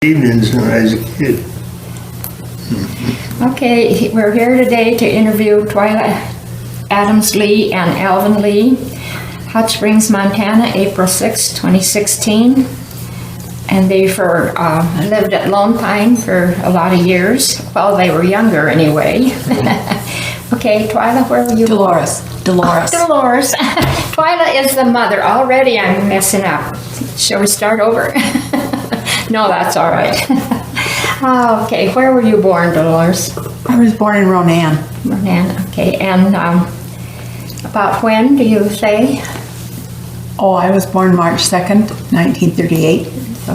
evenings when I was a kid. Okay, we're here today to interview Twyla Adams Lee and Alvin Lee, Hot Springs, Montana, April 6, 2016. And they lived at Lone Pine for a lot of years. Well, they were younger anyway. Okay, Twyla, where were you? Delores. Delores. Twyla is the mother. Already I'm messing up. Shall we start over? No, that's all right. Okay, where were you born, Delores? I was born in Ronan. Montana. Okay, and about when do you say? Oh, I was born March 2nd, 1938 So,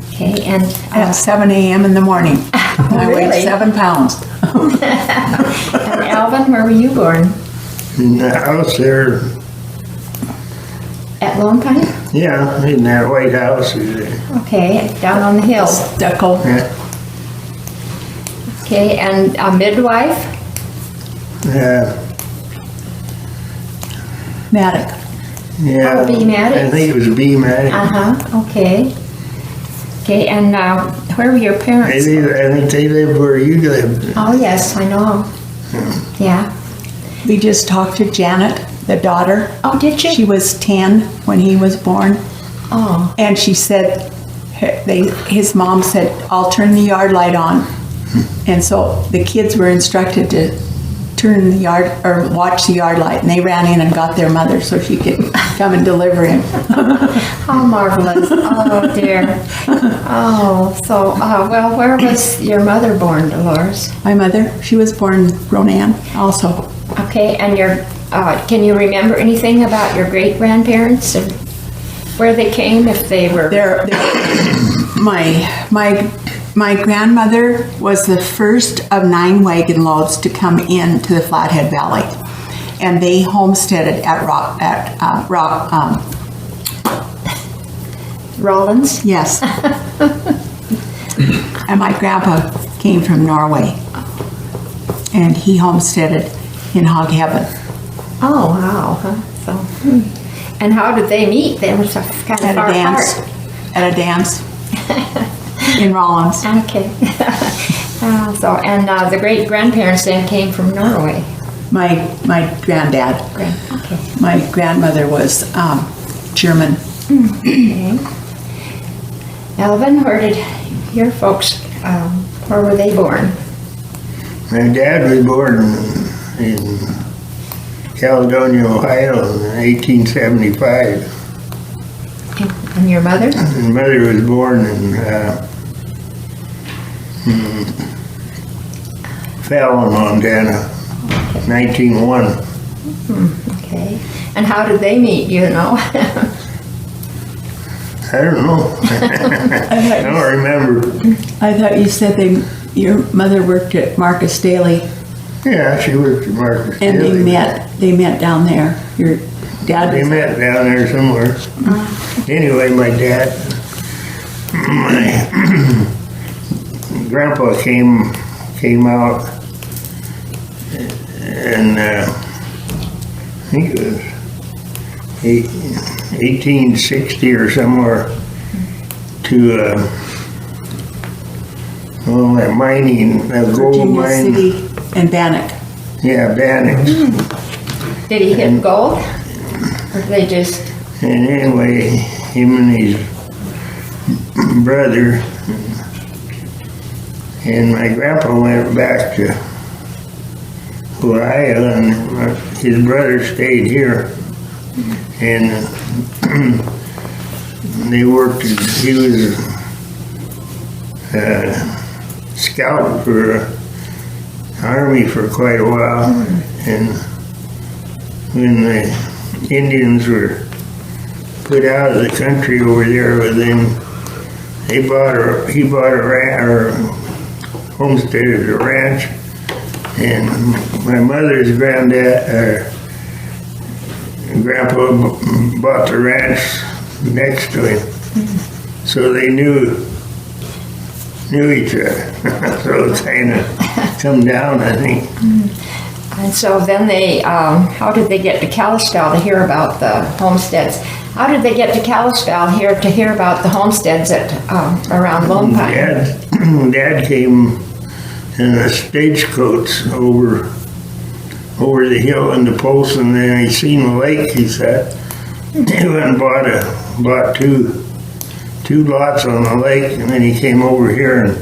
okay, and at 7 a.m. in the morning. I really? weighed 7 pounds. and Alvin, where were you born? In the house there, At Lone Pine? yeah, in that white house. Okay, down on the hill. Stucco. Yeah, Okay, and a midwife? Maddox. yeah. Oh, B-Matic? I think it was B-Matic. Okay. Okay, and where were your I parents? think they lived where you lived. Oh, yes, I know. Yeah. We just talked to Janet, the daughter. Oh, did you? She was 10 when he was born. Oh, And she said, his mom said, I'll turn the yard light on. And so the kids were instructed to turn the yard, or watch the yard light. And they ran in and got their mother so she could come and deliver him. how marvelous. Oh, dear. Oh, so, well, where was your mother born, Delores? My mother, she was born Ronan also. Okay, and can you remember anything about your great-grandparents and where they came, if they were? My grandmother was the first of 9 wagon loads to come in to the Flathead Valley, and they homesteaded at Rollins? yes. And my grandpa came from Norway, and he homesteaded in Hog Heaven. Oh, wow. Huh? So, and how did they meet? They were so kind of At far a dance. apart. At a dance in Rollins. Okay. And the great-grandparents then came from Norway. My granddad. Okay. My grandmother was German. Okay. Alvin, where did your folks, where were they born? My dad was born in Caledonia, Ohio in 1875. And your mother? And mother was born in Fallon, Montana, 1901. Okay. And how did they meet, you know? I don't know. I don't remember. I thought you said your mother worked at Marcus Daly, Yeah, she worked at Marcus and Daly. they met down there. Your dad They was met down there somewhere. Anyway, my grandpa came out, and I think it was 1860 or somewhere to that mining, that gold Virginia mine. City and Bannock. Yeah, Bannock. Did he hit gold? Or did they just... And anyway, him and his brother and my grandpa went back to Ohio, and his brother stayed here. And they worked, he was a scout for the Army for quite a while. And when the Indians were put out of the country over there with him, he bought a homesteaded a ranch, and my mother's grandpa bought the ranch next to him, so they knew each other. So it kind of come down, I think. And so then they, how did they get to Kalispell to hear about the homesteads? How did they get to Kalispell here to hear about the homesteads at around Lone Pine? Dad came in a stagecoach over the hill into Polson, and he seen the lake, he said. He went and bought two lots on the lake, and then he came over here and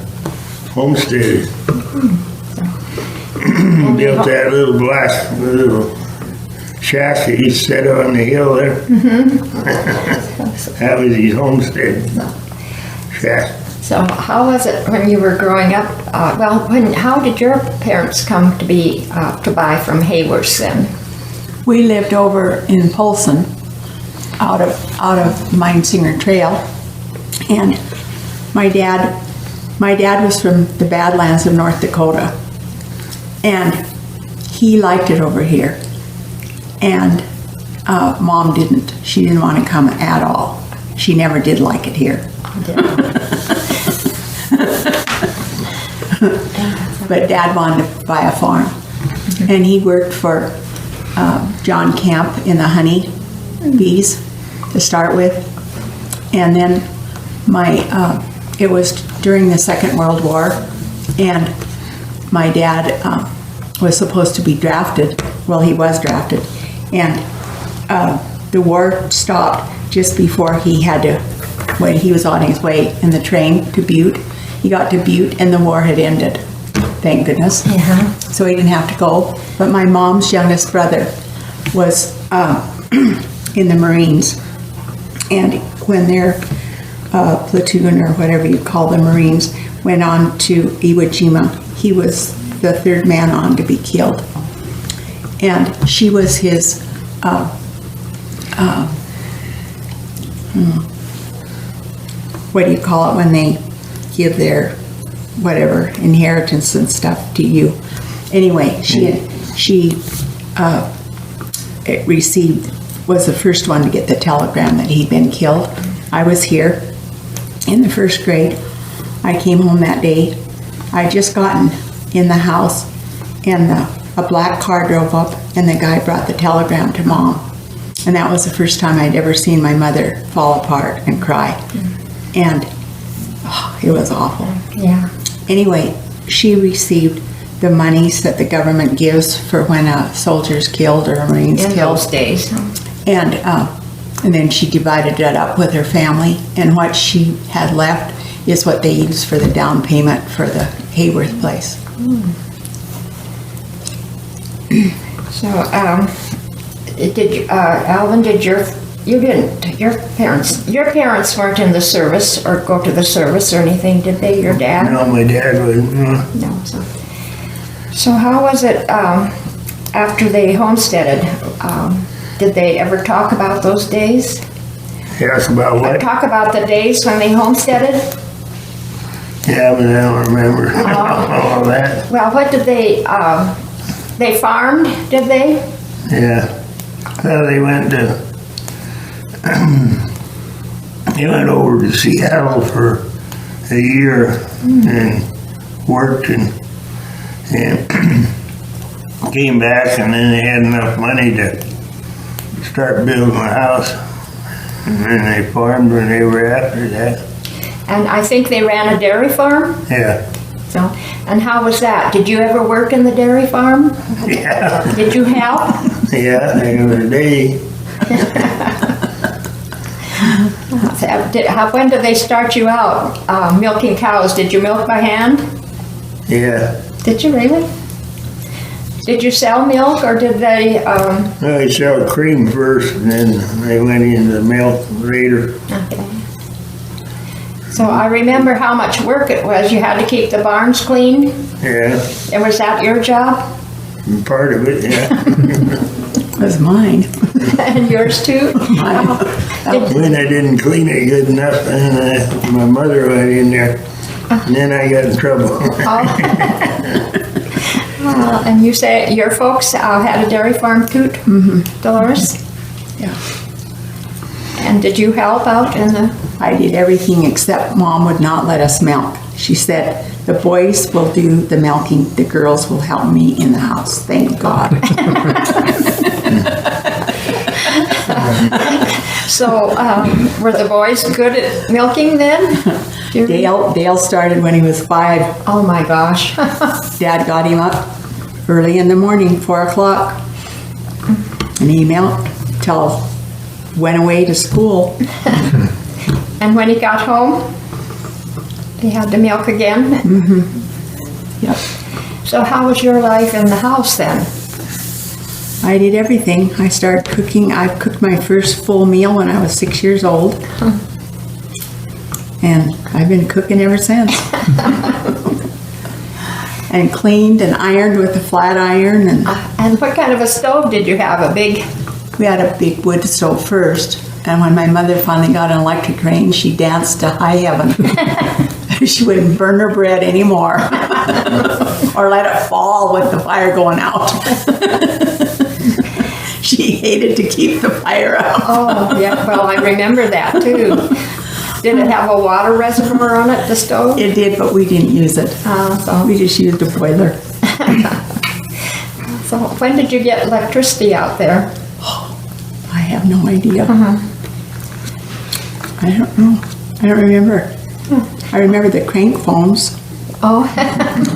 homesteaded. Built that little shack that he set on the hill there. That was his homestead shack. So how was it when you were growing up? How did your parents come to buy from Hayworth's then? We lived over in Polson, out of Minesinger Trail, and my dad was from the Badlands of North Dakota, and he liked it over here, and Mom didn't. She didn't want to come at all. She never did like it here. But Dad wanted to buy a farm, and he worked for John Camp in the honey bees to start with, and then it was during the Second World War, and my dad was supposed to be drafted. Well, he was drafted, and the war stopped just before when he was on his way in the train to Butte. He got to Butte and the war had ended, thank goodness. Yeah. So he didn't have to go. But my mom's youngest brother was in the Marines, and when their platoon, or whatever you call the Marines, went on to Iwo Jima, he was the third man on to be killed. And she was his what do you call it when they give their whatever inheritance and stuff to you? Anyway, she was the first one to get the telegram that he'd been killed. I was here in the first grade. I came home that day. I'd just gotten in the house, and a black car drove up, and the guy brought the telegram to Mom. And that was the first time I'd ever seen my mother fall apart and cry. And it was awful. Yeah. Anyway, she received the monies that the government gives for when a soldier's killed or a Marine's In killed. those days. And then she divided it up with her family, and what she had left is what they used for the down payment for the Hayworth place. So, Alvin, your parents weren't in the service or go to the service or anything, did they? Your dad? No, my dad wasn't. No. So how was it after they homesteaded? Did they ever talk about those days? Yes, about what? Talk about the days when they homesteaded? Yeah, but I don't remember all that. Well, what did they farmed, did they? Yeah. Well, they went over to Seattle for a year and worked and came back, and then they had enough money to start building a house. And then they farmed when they were after that. And I think they ran a dairy farm? Yeah. So, and how was that? Did you ever work in the dairy farm? Yeah. Did you help? Yeah, every day. When did they start you out milking cows? Did you milk by hand? Yeah. Did you really? Did you sell milk, or did they? They sell cream first, and then they went into milk later. Okay. So I remember how much work it was. You had to keep the barns clean. Yeah. And was that your job? Part of it, yeah. It was mine. And yours too? When I didn't clean it good enough, and my mother went in there, and then I got in trouble. And you say your folks had a dairy farm too, Delores? Yeah. And did you help out in the? I did everything except Mom would not let us milk. She said, the boys will do the milking, the girls will help me in the house. Thank God. So, were the boys good at milking then? Do you- Dale started when he was 5. Oh my gosh. Dad got him up early in the morning, 4 o'clock. And he milked till went away to school. And when he got home, he had to milk again? Yep. So how was your life in the house then? I did everything. I started cooking. I cooked my first full meal when I was 6 years old. And I've been cooking ever since. And cleaned and ironed with a flat iron. And what kind of a stove did you have? A big... We had a big wood stove first. And when my mother finally got an electric range, she danced to high heaven. She wouldn't burn her bread anymore. Or let it fall with the fire going out. She hated to keep the fire out. Oh, yeah, well, I remember that too. Did it have a water reservoir on it, the stove? It did, but we didn't use it. So We just used a boiler. So when did you get electricity out there? I have no idea. I don't know. I don't remember. I remember the crank phones. Oh,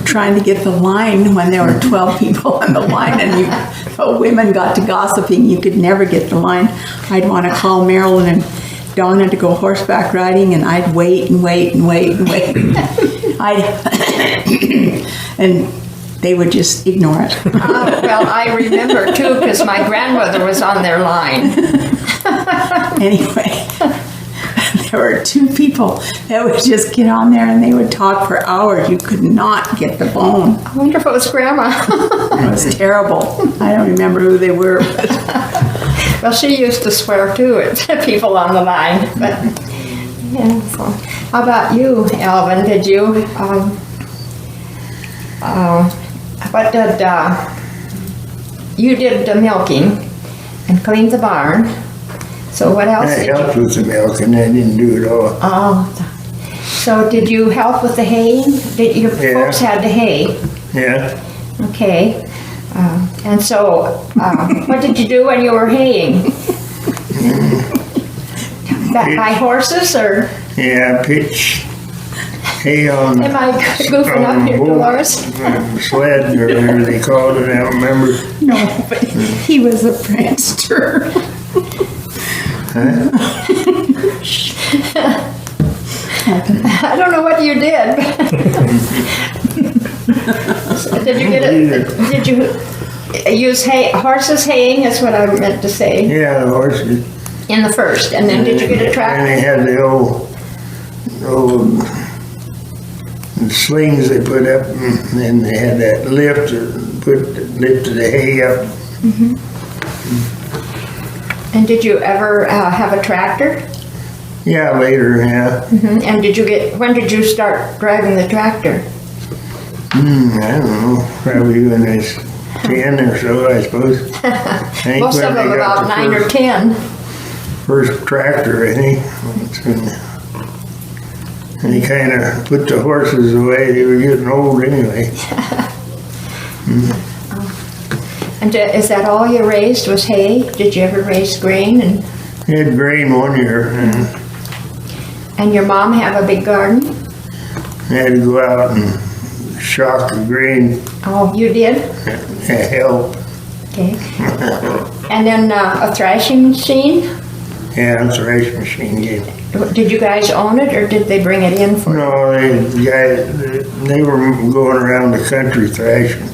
Trying to get the line when there were 12 people on the line and women got to gossiping. You could never get the line. I'd want to call Marilyn and Donna to go horseback riding, and I'd wait and wait and wait and wait. And they would just ignore it. well, I remember too, because my grandmother was on their line. Anyway, there were 2 people that would just get on there and they would talk for hours. You could not get the phone. I wonder if it was Grandma. It was terrible. I don't remember who they were. But Well, she used to swear too at people on the line. But yeah. So, how about you, Alvin? Did you? What did you did the milking and cleaned the barn? So what else I did you? helped with the milk and I didn't do it all. Oh, so did you help with the haying? Did your Yeah. folks had to hay? Yeah. Okay. And so, what did you do when you were haying? By horses or? Yeah, pitch hay on. Am I goofing up here, Delores? Sled or whatever they called it, I don't remember. no, but he was a prankster. I don't know what you did. Did you get it? Did you use horses haying? Is what I meant to say. Yeah, the horses. In the first, and then did you get a And tractor? they had the old slings they put up, and then they had that lift to lifted the hay up. And did you ever have a tractor? Yeah, later, yeah. And when did you start driving the tractor? I don't know, probably when I was 10 or so, I suppose. I think Most when of they them got about the 9 or 10. First tractor, I think. And he kind of put the horses away. They were getting old anyway. And is that all you raised was hay? Did you ever raise grain? He had grain one year, and And your mom have a big garden? I had to go out and shock the grain Oh, you did? and help. Okay. And then a thrashing machine? Yeah, the thrashing machine gave me. Did you guys own it or did they bring it in for you? No, they were going around the country thrashing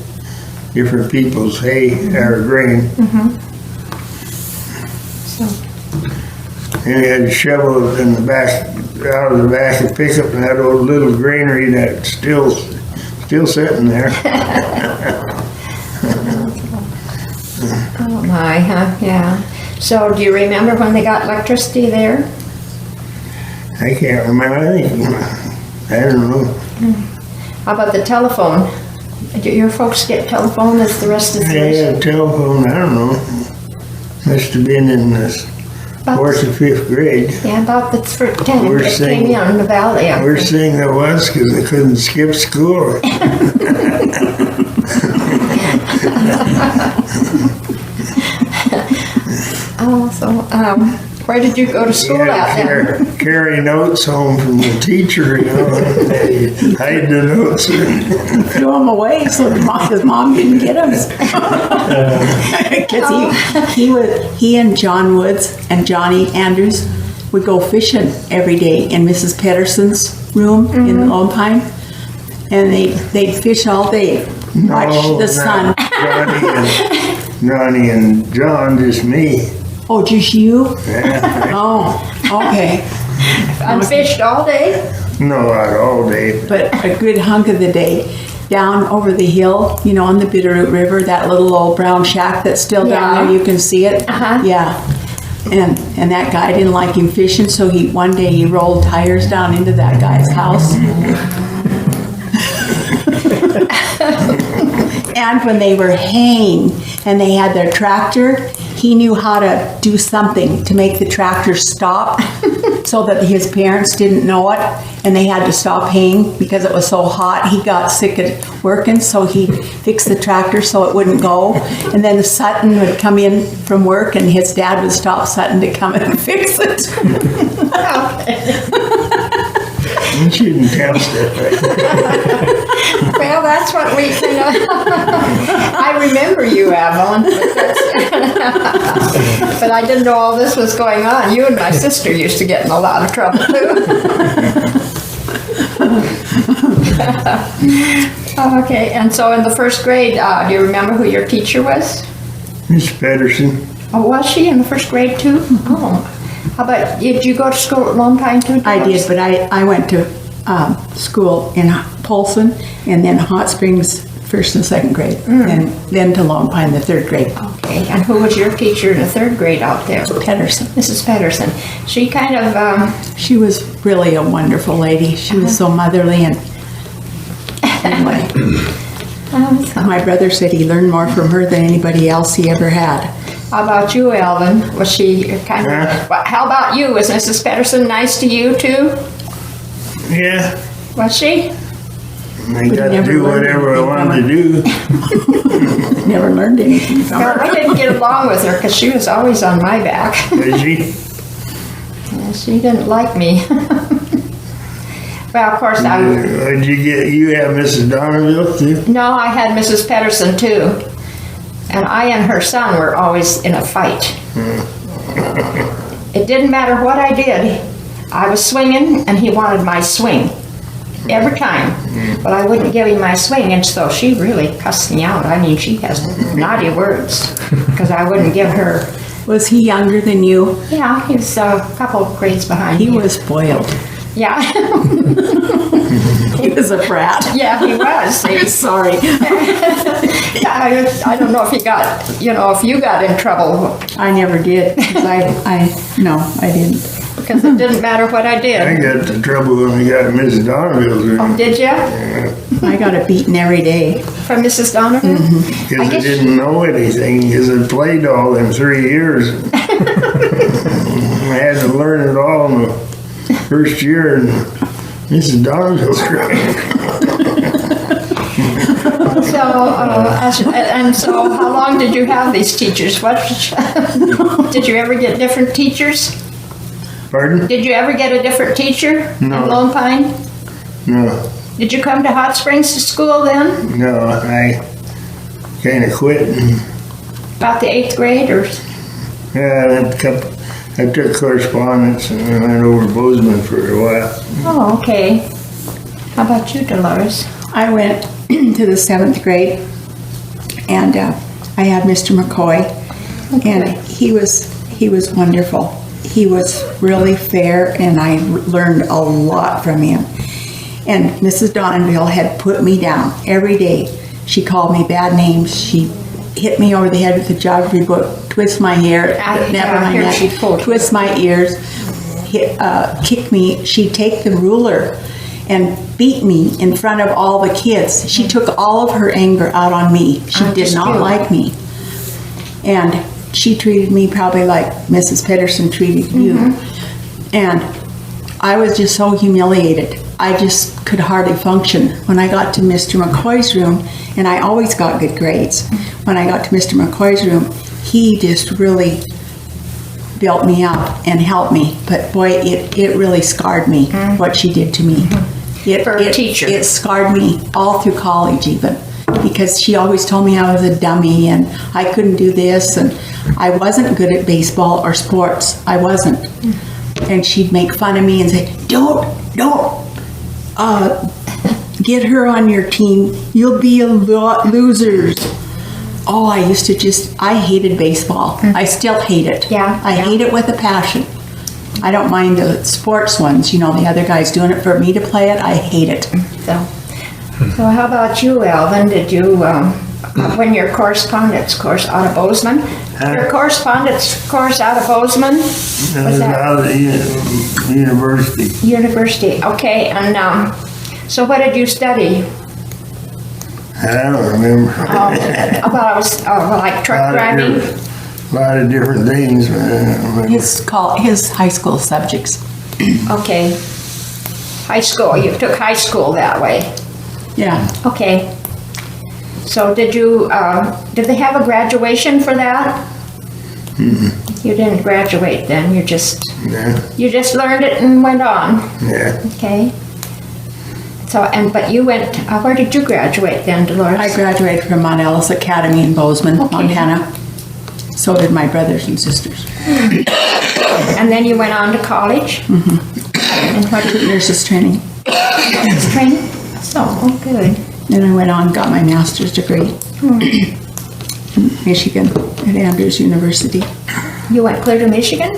different people's hay or grain. So, And he had to shovel it in the back, out of the back of pickup, and that old little granary that's still sitting there. oh my, huh? Yeah. So do you remember when they got electricity there? I can't remember. I don't know. How about the telephone? Did your folks get telephone as the rest of I the had a telephone, I don't know. Must have been in the 4th or 5th grade. Yeah, about the time Worst it came thing- in on the valley. I Worst think. thing there was, because I couldn't skip school. Oh, so Where did you go to school at then? Carry notes home from the teacher, you know, and they hide the notes. Threw them away so his mom didn't get them. Because he and John Woods and Johnny Andrews would go fishing every day in Mrs. Pedersen's room in Lone Pine, and they'd fish all day, watch the sun. Johnny and John, just me. Oh, just you? Yeah. Oh, okay. And fished all day? No, not all day. But a good hunk of the day. Down over the hill, you know, on the Bitterroot River, that little old brown shack that's still down there, you can see it. Uh-huh. Yeah. And that guy didn't like him fishing, so one day he rolled tires down into that guy's house. And when they were haying and they had their tractor, he knew how to do something to make the tractor stop so that his parents didn't know it, and they had to stop haying because it was so hot. He got sick of working, so he fixed the tractor so it wouldn't go. And then Sutton would come in from work and his dad would stop Sutton to come in and fix it. You shouldn't test it. Well, that's what we kind of. I remember you, Alvin, but I didn't know all this was going on. You and my sister used to get in a lot of trouble too. Okay, and so in the first grade, do you remember who your teacher was? Miss Pedersen. Oh, was she in the first grade too? Oh. How about, did you go to school at Lone Pine too? I did, but I went to school in Polson and then Hot Springs first and second grade, and then to Lone Pine the third grade. Okay, and who was your teacher in the third grade out there? Pedersen. Mrs. Pedersen. She kind of, She was really a wonderful lady. She was so motherly, and anyway, my brother said he learned more from her than anybody else he ever had. how about you, Alvin? Was she kind of, how about you? Was Mrs. Pedersen nice to you too? Yeah. Was she? I got to do whatever I wanted to do. Never learned anything from Well, her. I didn't get along with her because she was always on my back. Did she? Yeah, she didn't like me. Well, of course, Did you have Mrs. Donneville too? no, I had Mrs. Pedersen too. And I and her son were always in a fight. It didn't matter what I did. I was swinging and he wanted my swing. Every time. But I wouldn't give him my swing, and so she really cussed me out. I mean, she has naughty words because I wouldn't give her. Was he younger than you? Yeah, he was a couple of grades behind He me. was spoiled. Yeah. He was a brat. Yeah, he was. See? Sorry. I don't know if he got, if you got in trouble I never did. 'Cause I didn't. because it didn't matter what I I did. got the trouble when I got Mrs. Donneville's room. Oh, did you? I got a beating every day. From Mrs. Donovan? Because I didn't know anything, because I played all them 3 years. I had to learn it all in the first year, and Mrs. Donneville's great. So how long did you have these teachers? What did you ever get different teachers? Pardon? Did you ever get a different teacher No. in Lone Pine? No, Did you come to Hot Springs to school then? no, I kind of quit. About the 8th grade or? Yeah, I took correspondence and then went over to Bozeman for a while. Oh, okay. How about you, Delores? I went to the 7th grade, and I had Mr. McCoy, and he was wonderful. He was really fair, and I learned a lot from him. And Mrs. Donneville had put me down every day. She called me bad names. She hit me over the head with a geography book, twist my hair, never my here she neck, pulled. twist my ears, kick me. She'd take the ruler and beat me in front of all the kids. She took all of her anger out on me. She did just not you. like me. And she treated me probably like Mrs. Pedersen treated you. And I was just so humiliated. I just could hardly function. When I got to Mr. McCoy's room, and I always got good grades, when I got to Mr. McCoy's room, he just really built me up and helped me. But boy, it really scarred me, what she did to me. For a teacher. It scarred me all through college even, because she always told me I was a dummy and I couldn't do this, and I wasn't good at baseball or sports. I wasn't. And she'd make fun of me and say, don't get her on your team. You'll be a lot losers. Oh, I hated baseball. I still hate it. Yeah, I hate it with a passion. I don't mind the sports ones, the other guys doing it. For me to play it, I hate it. So how about you, Alvin? Did you win your correspondence course out of Bozeman? Your correspondence course out of Bozeman? Was that Out of the university. university? Okay, and so what did you study? I don't remember. Like truck driving? A lot of different things. But I don't remember. His high school subjects. Okay. High school, you took high school that way. Yeah. Okay. So did they have a graduation for that? You didn't graduate then, you just learned it and went on. Yeah. Okay. So, but you went, where did you graduate then, Delores? I graduated from Mount Ellis Academy in Bozeman, Montana. So did my brothers and sisters. And then you went on to college? And what did you Nurses training. nurse training? So, good. Then I went on and got my master's degree in Michigan at Andrews University. You went clear to Michigan?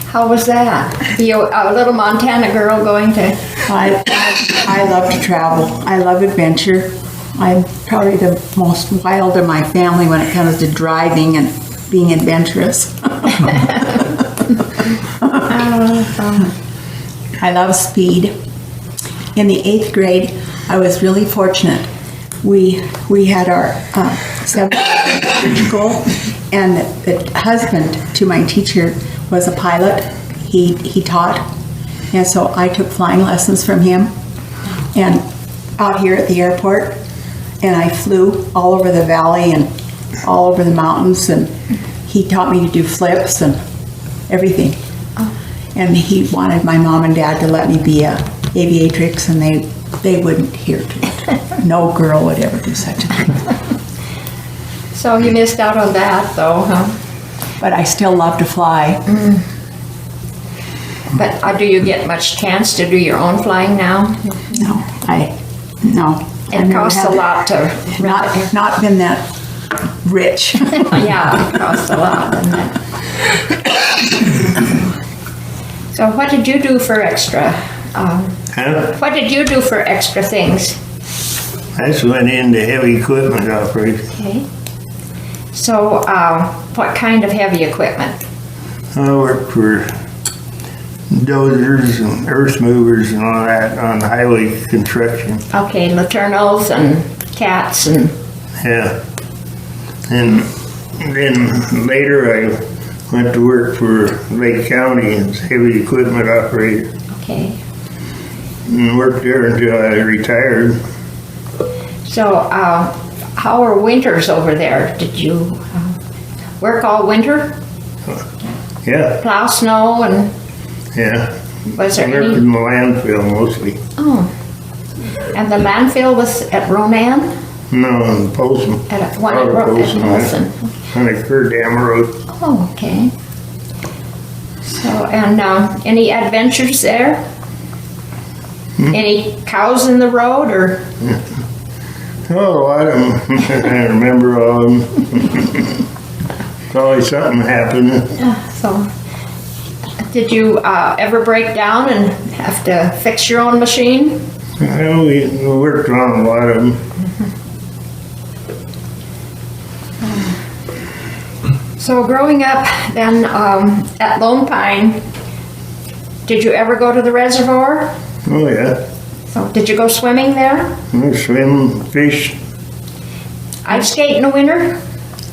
How was that? You a little Montana girl going to... I love to travel. I love adventure. I'm probably the most wild of my family when it comes to driving and being adventurous. I love speed. In the 8th grade, I was really fortunate. We had our 7th grade school, and the husband to my teacher was a pilot. He taught, and so I took flying lessons from him, and out here at the airport, and I flew all over the valley and all over the mountains, and he taught me to do flips and everything. And he wanted my mom and dad to let me be a aviatrix, and they wouldn't hear to it. No girl would ever do such a thing. So you missed out on that though, huh? But I still love to fly. But do you get much chance to do your own flying now? No. It costs a lot to rent it. Not been that rich. Yeah, it costs a lot, doesn't it? So what did you do for extra? What did you do for extra things? I just went into heavy equipment operation. Okay. So what kind of heavy equipment? I worked for dozers and earth movers and all that on highway construction. Okay, Laternals and cats and... Yeah. And then later I went to work for Lake County as heavy equipment operator. Okay. And worked there until I retired. So how are winters over there? Did you work all winter? Yeah. Plow snow and... Yeah. Was there I worked any... in the landfill mostly. Oh. And the landfill was at Ronan? No, in Polson. At one at Polson. On the Kerr Dam Road. Oh, okay. So, and any adventures there? Any cows in the road or? Oh, a lot of them. I remember all of them. Probably something happened. So, did you ever break down and have to fix your own machine? Well, we worked on a lot of them. So growing up then at Lone Pine, did you ever go to the reservoir? Oh, yeah. So did you go swimming there? We swim, fish. Ice skate in the winter?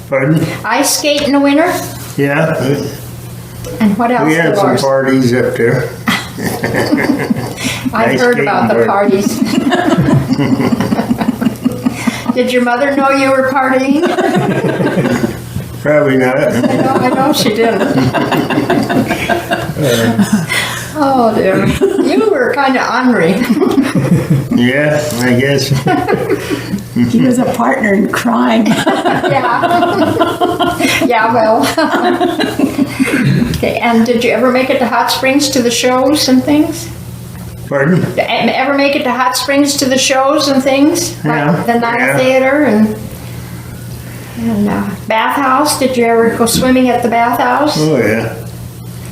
Pardon? Ice skate in the winter? Yeah. And what else? We had some Dolores? parties up there. I've Ice heard about the skating parties. Did your mother know you were partying? Probably not. I know she didn't. Oh dear. You were kind of ornery. Yeah, I guess. He was a partner in crime. Yeah. Yeah, well. Okay, and did you ever make it to Hot Springs to the shows and things? Pardon? Ever make it to Hot Springs to the shows and things? Yeah, Like the night yeah. theater and bathhouse? Did you ever go swimming at the bathhouse? Oh, yeah.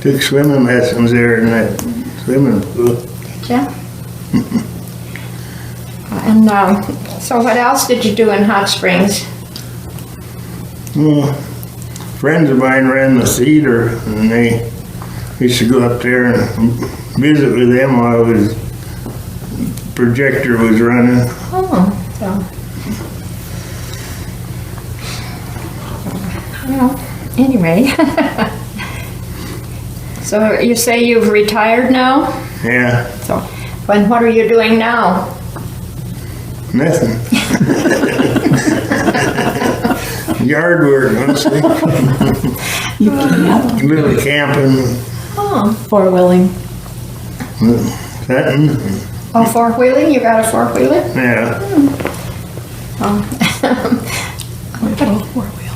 Took swimming lessons there in that swimming pool. Yeah. And so what else did you do in Hot Springs? Well, friends of mine ran the theater, and they used to go up there and visit with them while his projector was running. Oh, so. Well, anyway. So you say you've retired now? Yeah, So, what are you doing now? nothing. Yard work, mostly. You can have Little camping, Oh, four-wheeling. hunting. oh, four-wheeling? You got a four-wheeler? Yeah, Four-wheel.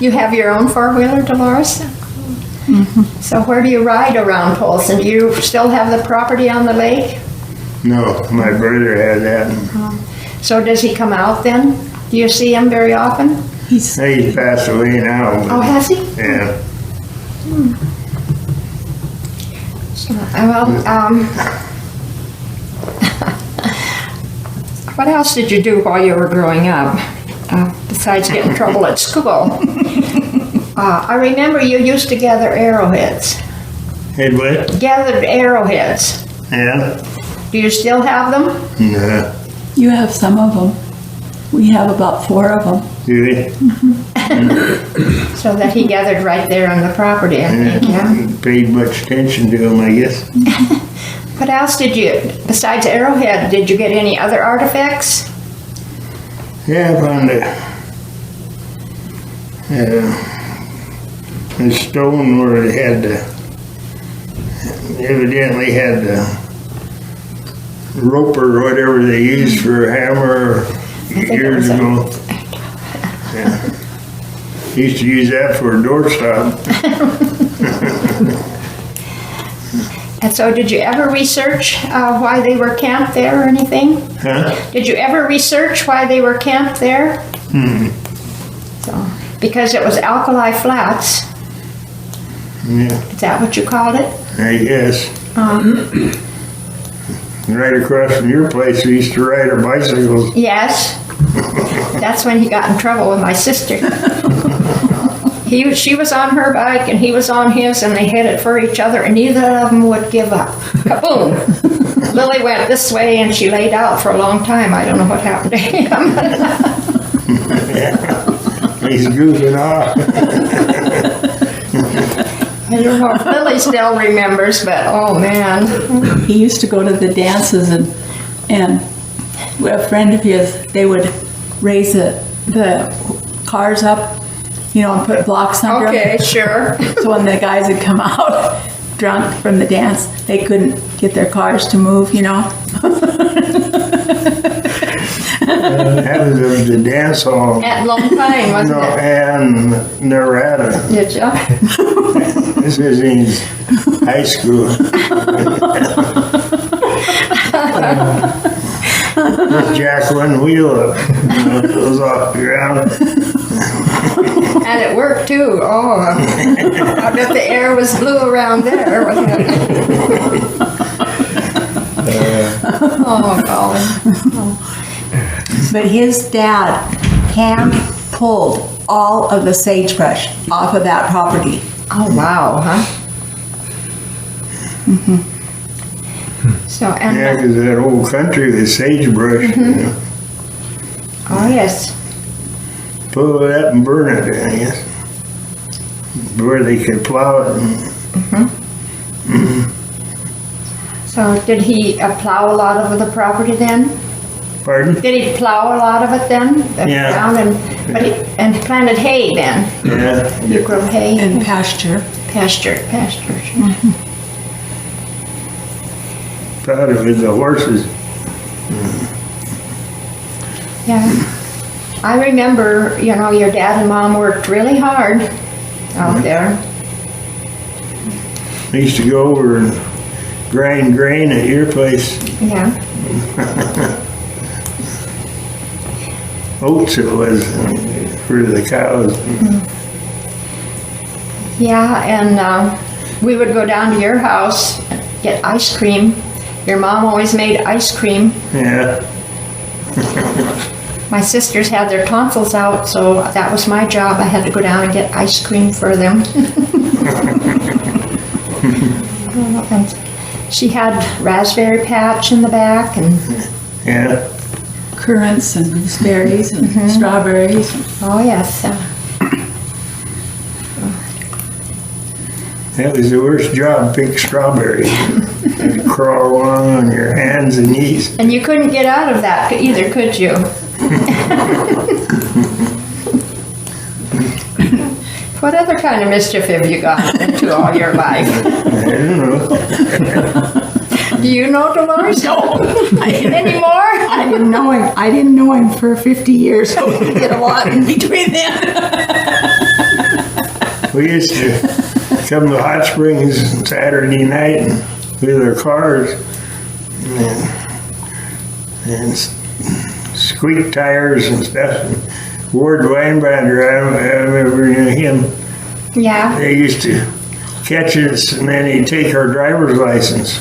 You have your own four-wheeler, Delores? So where do you ride around Polson? Do you still have the property on the lake? no, my brother had that. So does he come out then? Do you see him very often? He's He passed away now. Oh, But has he? yeah, Well, what else did you do while you were growing up, besides getting in trouble at school? I remember you used to gather arrowheads. had what? Gathered arrowheads. Yeah, Do you still have them? no. You have some of them. We have about 4 of them. Do they? So that he gathered right there on the property, I think, yeah? Paid much attention to him, I guess. What else did you, besides arrowhead, did you get any other artifacts? Yeah, I found a stone where it had evidently had the rope or whatever they used for a hammer years ago. Yeah. Used to use that for a doorstop. And so did you ever research why they were camped there or anything? Huh? Did you ever research why they were camped there? So, because it was alkali flats, Yeah, is that what you called it? I guess. Right across from your place, we used to ride our bicycles. Yes. That's when he got in trouble with my sister. She was on her bike and he was on his, and they headed for each other, and neither of them would give up. Kaboom! Lily went this way and she laid out for a long time. I don't know what happened to him. He's goofing off. I don't know if Lily still remembers, but oh man. He used to go to the dances, and a friend of his, they would raise the cars up, and put blocks under Okay, them. sure. So when the guys would come out drunk from the dance, they couldn't get their cars to move, That was at the dance hall. At Lone Pine, wasn't it? And Narada. Did you? This is in high school. Jack one wheel up, it goes off the ground. And it worked too. Oh, I bet the air was blue around there, wasn't it? Oh, golly. But his dad hand pulled all of the sagebrush off of that property. Oh, wow, huh? So, and, Yeah, because that old country, the sagebrush, oh, yes. pull it up and burn it, I guess. Where they could plow it. So did he plow a lot of the property then? Pardon? Did he plow a lot of it then? The Yeah. ground and planted hay then? Yeah. You grow hay? And pasture. Pasture. Proud of it, the horses. Yeah. I remember, your dad and mom worked really hard out there. I used to go over and grind grain at your place. Yeah. Oats it was for the cows. Yeah, and we would go down to your house and get ice cream. Your mom always made ice cream. Yeah. My sisters had their tonsils out, so that was my job. I had to go down and get ice cream for them. And she had raspberry patch in the back, and Yeah. Currants and gooseberries and strawberries. oh yes, That was the worst job, pick strawberries. You'd crawl along on your hands and knees. and you couldn't get out of that either, could you? What other kind of mischief have you gotten into all your life? I don't know. Do you know Delores? No, Anymore? I didn't know him. I didn't know him for 50 years, so we did a lot in between then. We used to come to Hot Springs Saturday night and with our cars and squeak tires and stuff. Ward Weinbrander, I remember him. Yeah. They used to catch us and then he'd take our driver's license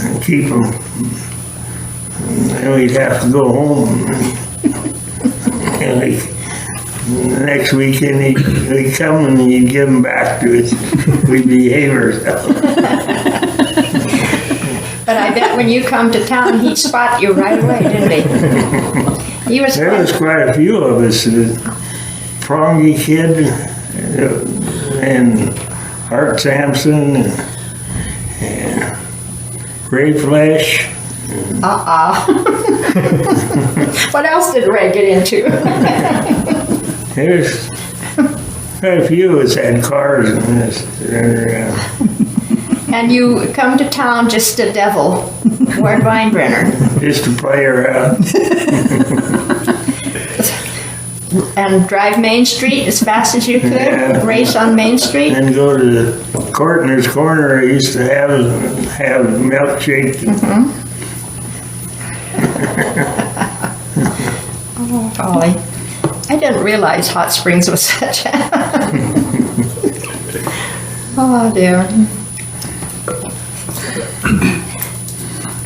and keep them. And then we'd have to go home. And the next weekend he'd come and he'd give them back to us. We'd behave ourselves. But I bet when you come to town, he'd spot you right away, didn't he? He was There was quite a few of us. Prongy Kid and Art Sampson and Ray Flesh. What else did Ray get into? There's quite a few of us had cars in this. And you come to town just a devil, Ward Weinbrenner, Just to play around. and drive Main Street as fast as you could, Yeah. race on Main Street. And go to the Cortner's Corner. I used to have milkshake. Oh, golly. I didn't realize Hot Springs was such a... Oh, dear.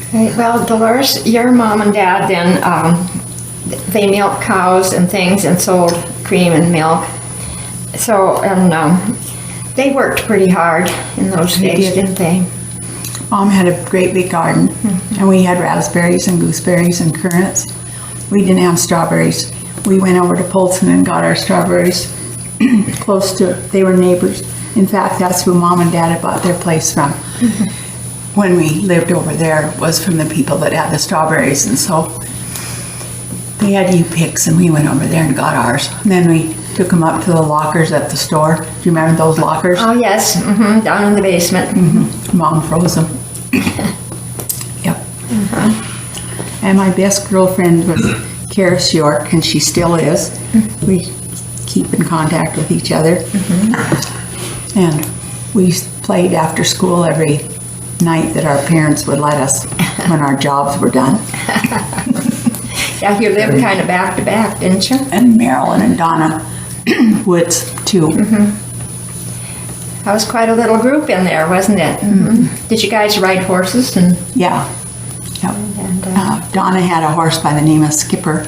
Okay, well, Dolores, your mom and dad then, they milked cows and things and sold cream and milk. So, and they worked pretty hard in those They days, did. didn't they? Mom had a great big garden, and we had raspberries and gooseberries and currants. We didn't have strawberries. We went over to Polson and got our strawberries close to, they were neighbors. In fact, that's who Mom and Dad had bought their place from. When we lived over there, was from the people that had the strawberries, and so they had U-picks, and we went over there and got ours. And then we took them up to the lockers at the store. Do you remember those lockers? Oh, yes, down in the basement. Mom froze them. Yep. And my best girlfriend was Karis York, and she still is. We keep in contact with each other. And we played after school every night that our parents would let us when our jobs were done. Yeah, you lived kind of back to back, didn't you? And Marilyn and Donna Woods, too. That was quite a little group in there, wasn't it? Did you guys ride horses? And Yeah. Yep. Donna had a horse by the name of Skipper,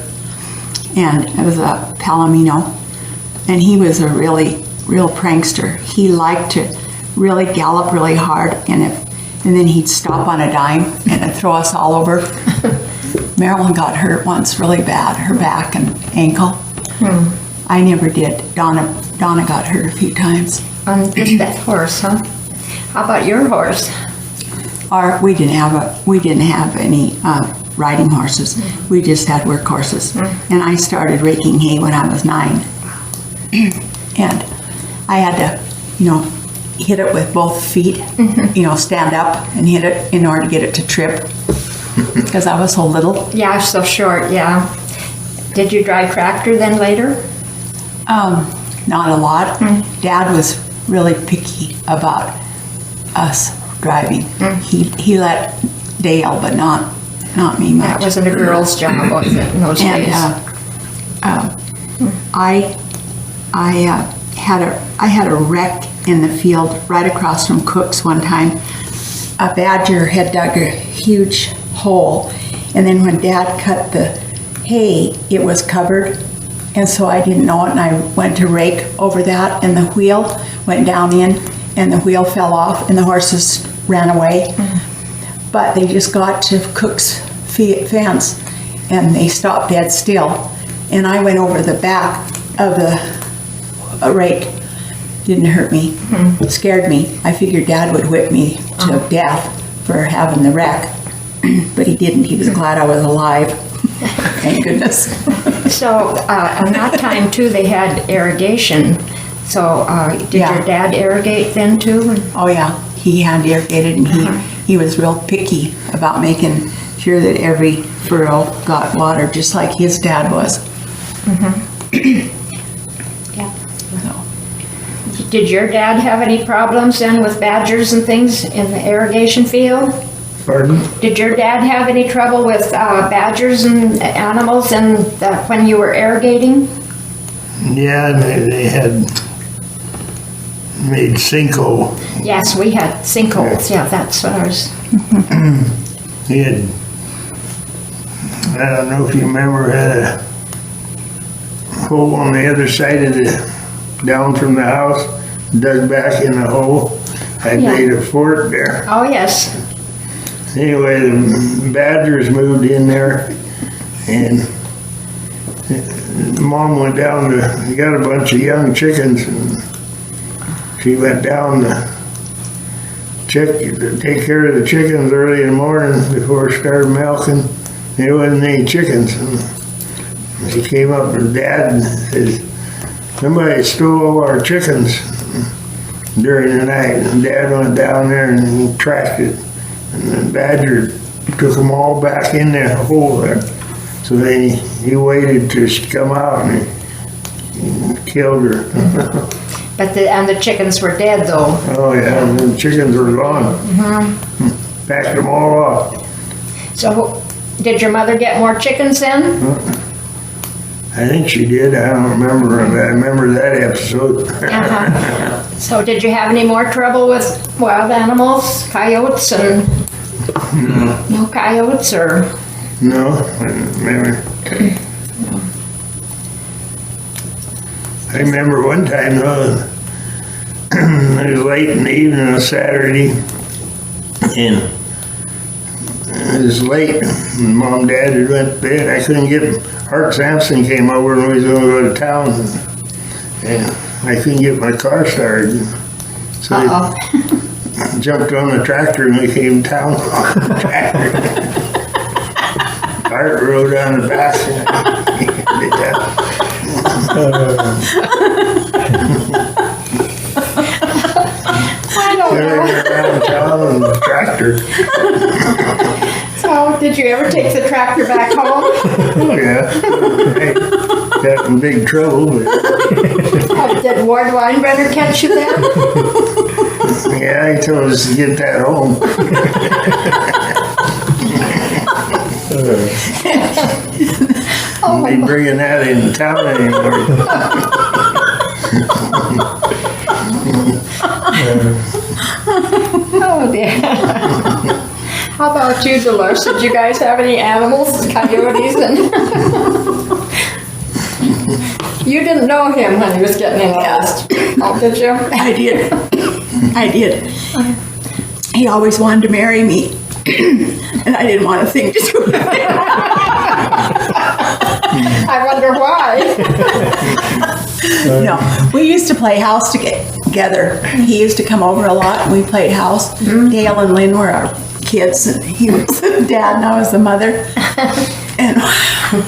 and it was a Palomino, and he was a real prankster. He liked to really gallop really hard, and then he'd stop on a dime and it'd throw us all over. Marilyn got hurt once really bad, her back and ankle. I never did. Donna got hurt a few times. on just that horse, huh? How about your horse? We didn't have any riding horses. We just had work horses. And I started raking hay when I was 9. And I had to, hit it with both feet, stand up and hit it in order to get it to trip because I was so little. Yeah, so short, yeah. Did you drive tractor then later? Not a lot. Dad was really picky about us driving. He let Dale, but not me much. That wasn't a girl's job, was it, in those days? I had a wreck in the field right across from Cook's one time. A badger had dug a huge hole, and then when Dad cut the hay, it was covered, and so I didn't know it, and I went to rake over that, and the wheel went down in, and the wheel fell off, and the horses ran away. But they just got to Cook's fence, and they stopped dead still, and I went over the back of the rake. Didn't hurt me. It scared me. I figured Dad would whip me to death for having the wreck, but he didn't. He was glad I was alive. Thank goodness. So, in that time too, they had irrigation. So, did your dad irrigate then too? Oh yeah, he hand irrigated, and he was real picky about making sure that every furrow got water, just like his dad was. Yeah. Did your dad have any problems then with badgers and things in the irrigation field? Pardon? Did your dad have any trouble with badgers and animals when you were irrigating? Yeah, they had made sinkhole. Yes, we had sinkholes. Yeah, that's what I was. He had, I don't know if you remember, had a hole on the other side of down from the house, dug back in the hole. I made a fort there. Oh, yes. Anyway, the badgers moved in there, and Mom went down to, got a bunch of young chickens, and she went down to take care of the chickens early in the morning before it started milking. There wasn't any chickens. And she came up with Dad and says, somebody stole all our chickens during the night. And Dad went down there and he tracked it. And the badger took them all back in that hole there. So then he waited till she come out and he killed her. But the chickens were dead though. Oh yeah, the chickens were gone. Packed them all off. So did your mother get more chickens then? I think she did. I don't remember. I remember that episode. So did you have any more trouble with wild animals, coyotes and no coyotes or? No, I don't remember. I remember one time though, it was late in the evening on a Saturday, and it was late. And Mom and Dad had went to bed. I couldn't get. Art Sampson came over and we was going to go to town, and I couldn't get my car started. So I jumped on the tractor and we came to town. Art rode on the back. Did that. I don't know. Around town on the tractor. So did you ever take the tractor back home? Oh yeah. I got in big trouble. But Did Ward Weinbrenner catch you then? yeah, he told us to get that home. Oh, Be bringing that in town anymore. oh dear. How about you, Delores? Did you guys have any animals, coyotes, and you didn't know him when he was getting enlist? Oh, did you? I did. I did. He always wanted to marry me, and I didn't want a thing to do with it. I wonder why. No, we used to play house together. He used to come over a lot, and we played house. Dale and Lynn were our kids, and he was the dad and I was the mother. And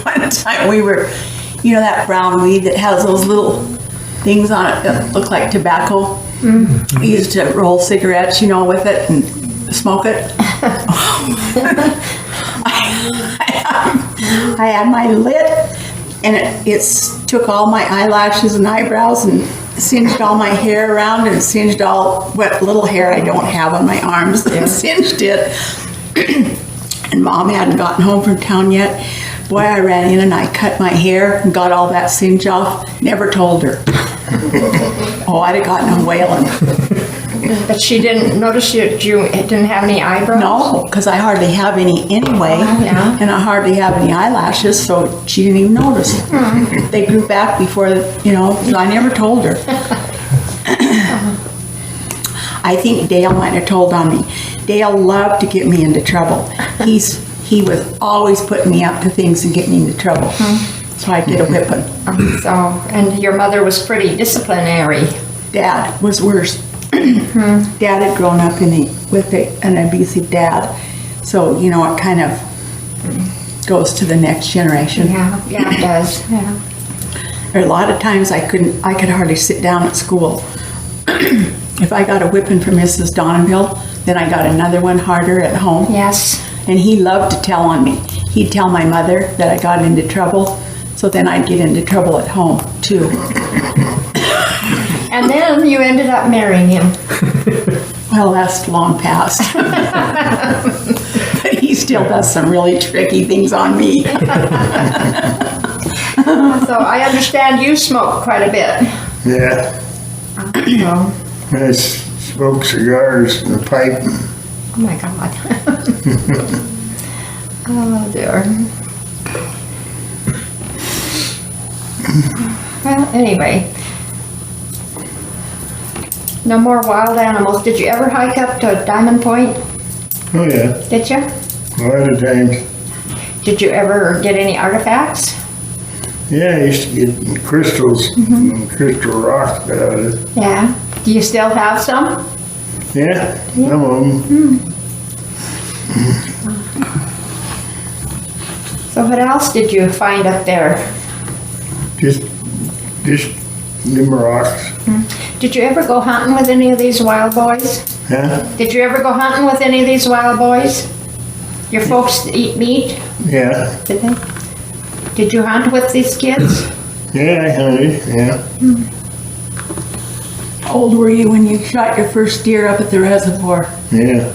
one time we were, you know, that brown weed that has those little things on it that look like tobacco. We used to roll cigarettes, you know, with it and smoke it. I had my lid, and it took all my eyelashes and eyebrows and singed all my hair around and singed all what little hair I don't have on my arms. And singed it. And Mom hadn't gotten home from town yet. Boy, I ran in and I cut my hair and got all that singe off. Never told her. Oh, I'd have gotten a wailing. But she didn't notice you didn't have any eyebrows? No, because I hardly have any anyway. Oh, yeah. And I hardly have any eyelashes, so she didn't even notice. They grew back before, you know, so I never told her. I think Dale might have told on me. Dale loved to get me into trouble. He was always putting me up to things and getting me into trouble. So I'd get a whipping. So, and your mother was pretty disciplinary. Dad was worse. Dad had grown up with an abusive dad. So, you know, it kind of goes to the next generation. Yeah, it does. Yeah. There are a lot of times I could hardly sit down at school. If I got a whipping from Mrs. Donenville, then I got another one harder at home. Yes. And he loved to tell on me. He'd tell my mother that I got into trouble, so then I'd get into trouble at home, too. And then you ended up marrying him. Well, that's long past. But he still does some really tricky things on me. So I understand you smoke quite a bit. Yeah, So, I smoke cigars and a pipe. oh my God. Oh dear. Well, anyway. No more wild animals. Did you ever hike up to Diamond Point? Oh yeah, Did you? a lot of times. Did you ever get any artifacts? Yeah, I used to get crystals, crystal rocks out of it. Yeah. Do you still have some? Yeah, some of them. So what else did you find up there? Just them rocks. Did you ever go hunting with any of these wild boys? Huh? Did you ever go hunting with any of these wild boys? Your folks eat meat? Yeah, Did they? Did you hunt with these kids? yeah, I hunted, yeah. How old were you when you shot your first deer up at the reservoir? Yeah.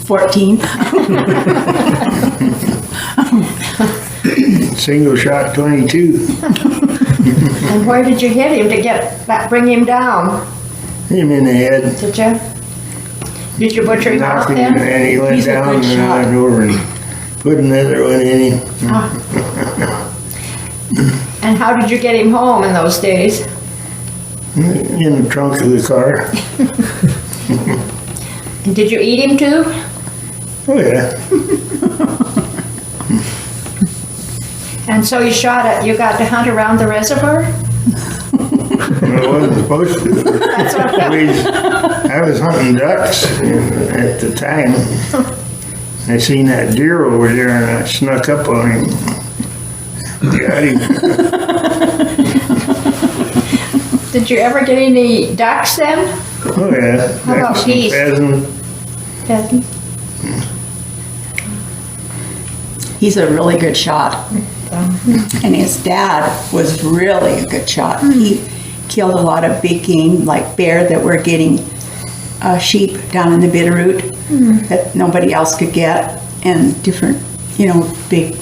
14. Single shot 22. And where did you hit him to bring him down? Him in the head. Did you? Did you butcher him off Knocked him, then? and he went He's a down, good and shot. I went over and put another one in him. And how did you get him home in those days? In the trunk of the car. And did you eat him too? Oh yeah. And so you got to hunt around the reservoir? I wasn't supposed to. I was hunting ducks at the time. I seen that deer over there and I snuck up on him. Got him. Did you ever get any ducks then? Oh yeah. How about Ducks and geese? pheasant. Pheasant? He's a really good shot. And his dad was really a good shot. He killed a lot of big game, like bear that were getting sheep down in the Bitterroot that nobody else could get, and different, you know, big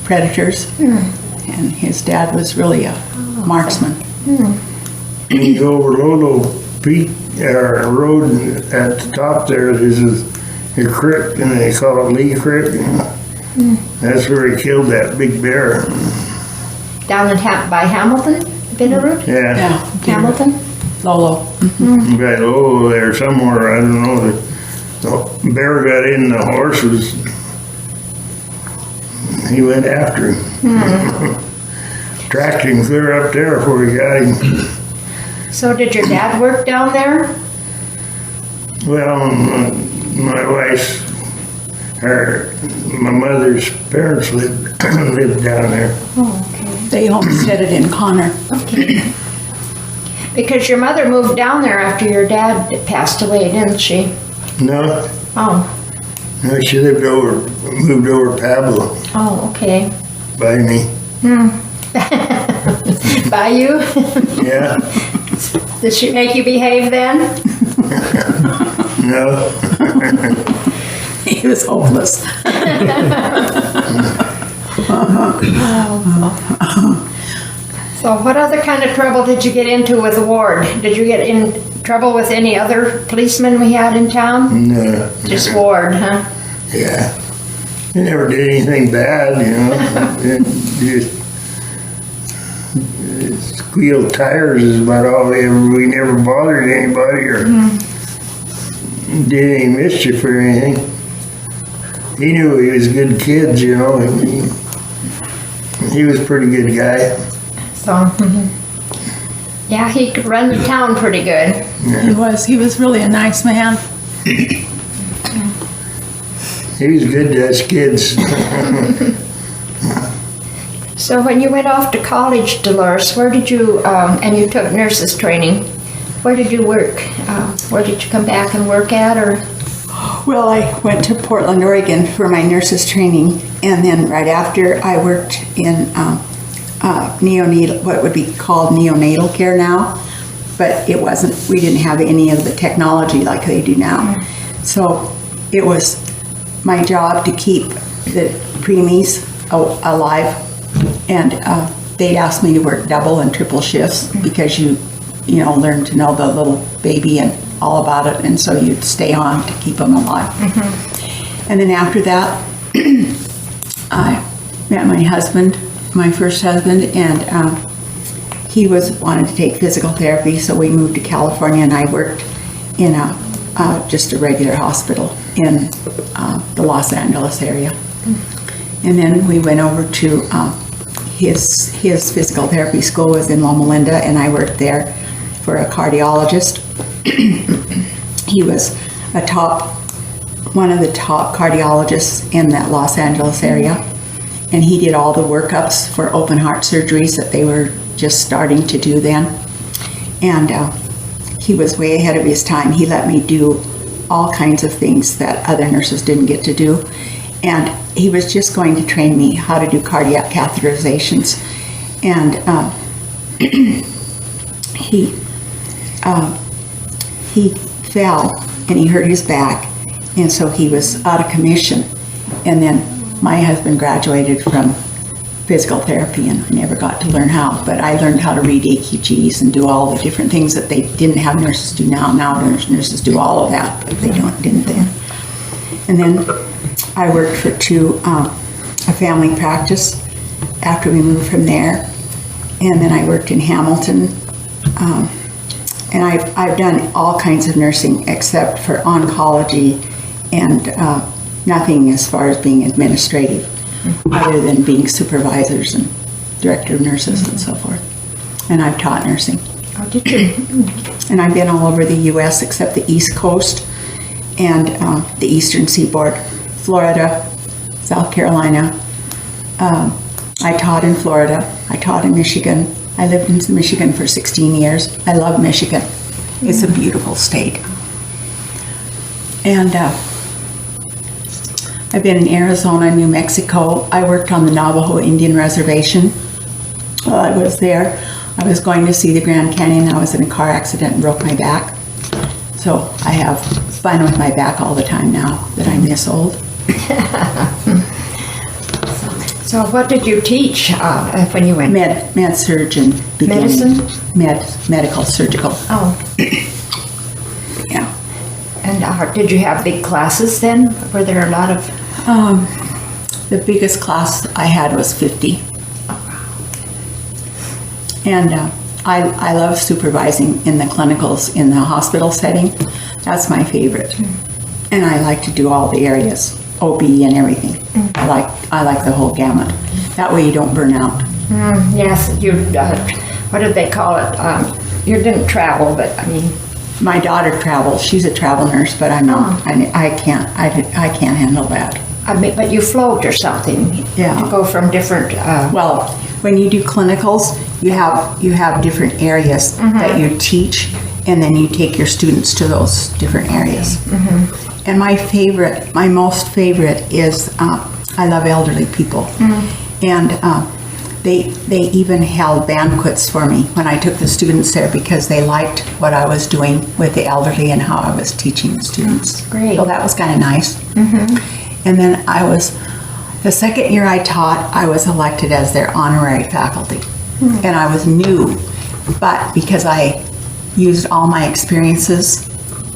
predators. And his dad was really a marksman. When you go over Lolo Peak, or road at the top there's a creek, and they call it Lee Creek. That's where he killed that big bear. Down by Hamilton? Bitterroot? Yeah. Yeah, Hamilton? Lolo. Got Lolo there somewhere, I don't know. The bear got in the horses. He went after him. Tracked him clear up there before he got him. So did your dad work down there? Well, my wife's, my mother's parents lived down there. Oh, okay. They homesteaded in Connor. Okay. Because your mother moved down there after your dad passed away, didn't she? No, Oh, no, she moved over Pablo oh, okay. by me. By you? Yeah, Did she make you behave then? no, He was hopeless. So what other kind of trouble did you get into with the ward? Did you get in trouble with any other policemen we had in town? no. Just ward, huh? Yeah. They never did anything bad, you know. Just squeal tires is about all we never bothered anybody or did any mischief or anything. He knew he was good kids, you know. He was a pretty good guy. So, yeah, he could run the town pretty good. He was really a nice man. He was good to us kids. So when you went off to college, Delores, where did you, and you took nurses training, where did you work? Where did you come back and work at, or? Well, I went to Portland, Oregon for my nurses training, and then right after I worked in neonatal, what would be called neonatal care now, but it wasn't, we didn't have any of the technology like they do now. So it was my job to keep the preemies alive, and they'd ask me to work double and triple shifts because you learn to know the little baby and all about it, and so you'd stay on to keep them alive. And then after that, I met my husband, my first husband, and he wanted to take physical therapy, so we moved to California, and I worked in just a regular hospital in the Los Angeles area. And then we went over to his physical therapy school was in Loma Linda, and I worked there for a cardiologist. He was one of the top cardiologists in that Los Angeles area, and he did all the workups for open heart surgeries that they were just starting to do then. And he was way ahead of his time. He let me do all kinds of things that other nurses didn't get to do, and he was just going to train me how to do cardiac catheterizations. And he fell and he hurt his back, and so he was out of commission. And then my husband graduated from physical therapy, and I never got to learn how, but I learned how to read EKGs and do all the different things that they didn't have nurses do now. Now nurses do all of that, but they didn't then. And then I worked for a family practice after we moved from there, and then I worked in Hamilton. And I've done all kinds of nursing except for oncology and nothing as far as being administrative, other than being supervisors and director of nurses and so forth. And I've taught nursing. Oh, did you? And I've been all over the U.S. except the East Coast and the Eastern Seaboard, Florida, South Carolina. I taught in Florida. I taught in Michigan. I lived in Michigan for 16 years. I love Michigan. It's a beautiful state. And I've been in Arizona, New Mexico. I worked on the Navajo Indian Reservation. While I was there, I was going to see the Grand Canyon. I was in a car accident and broke my back. So I have fun with my back all the time now that I'm this old. So what did you teach when you went? Med surg and Medicine? Medical, surgical. Oh. Yeah. And did you have big classes then? Were there a lot of? The biggest class I had was 50. And I love supervising in the clinicals in the hospital setting. That's my favorite. And I like to do all the areas, OB and everything. I like the whole gamut. That way you don't burn out. Yes, you. What did they call it? You didn't travel, but I mean, my daughter travels. She's a travel nurse, but I'm not. I can't handle that. I mean, but you float or something. Yeah. To go from different. Well, when you do clinicals, you have different areas that you teach, and then you take your students to those different areas. And my most favorite is I love elderly people, and they even held banquets for me when I took the students there because they liked what I was doing with the elderly and how I was teaching the students. Great. So that was kind of nice. And then the second year I taught, I was elected as their honorary faculty. And I was new, but because I used all my experiences